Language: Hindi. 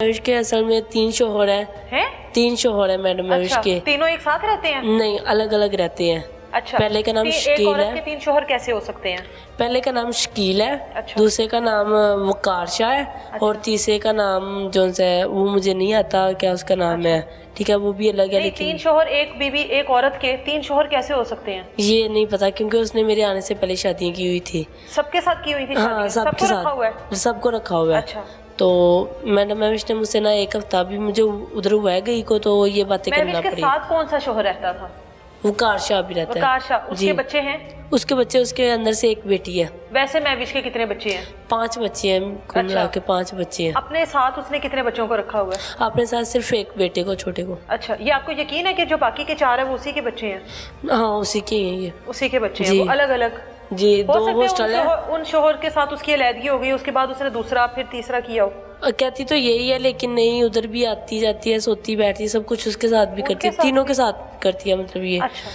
महेश के असल में 3 शोहर हैं? 3 शोहर है मैडम महेश अच्छा, के। तीनों एक साथ रहते हैं? नहीं, अलग अलग रहते हैं। अच्छा, पहले का नाम एक शकील औरत है। के 3 शोहर कैसे हो सकते हैं? पहले का नाम शकील है। अच्छा। दूसरे का नाम वकार शाह है। अच्छा। और तीसरे का नाम जो है वो मुझे नहीं आता क्या उसका नाम अच्छा। है। ठीक है, वो भी अलग है नहीं, लेकिन 3 शोहर एक बीवी एक औरत के 3 शोहर कैसे हो सकते हैं? ये नहीं पता क्योंकि उसने मेरे आने से पहले शादियाँ की हुई थी। सबके साथ की हुई थी हाँ, शादी? सबके सबको रखा हुआ है? साथ सबको रखा हुआ है। अच्छा। तो मैडम महेश ने मुझसे ना 1 हफ्ता भी मुझे उधर हुआ है गई को, तो ये बातें महविश करना के पड़ी। साथ कौन सा शोहर रहता था? वकार शाह भी रहता है। वकार शाह, उसके जी। बच्चे हैं? उसके बच्चे, उसके अंदर से 1 बेटी है। वैसे महविश के कितने बच्चे हैं? 5 बच्चे हैं, कुल मिला के 5 बच्चे हैं। अपने साथ उसने कितने बच्चों को रखा हुआ है? अपने साथ सिर्फ 1 बेटे को, छोटे को। अच्छा, ये आपको यकीन है कि जो बाकी के 4 है वो उसी के बच्चे हैं? हाँ, उसी के हैं ये। उसी के बच्चे हैं, जी। वो अलग अलग? जी, हो 2 सकता है हॉस्टल है। उन शोहर के साथ उसकी अलैदगी हो गई, उसके बाद उसने दूसरा फिर तीसरा किया हो। कहती तो यही है लेकिन नहीं, उधर भी आती जाती है, सोती बैठती, सब कुछ उसके साथ भी उनके करती है, साथ तीनों भी? के साथ करती है मतलब ये। अच्छा।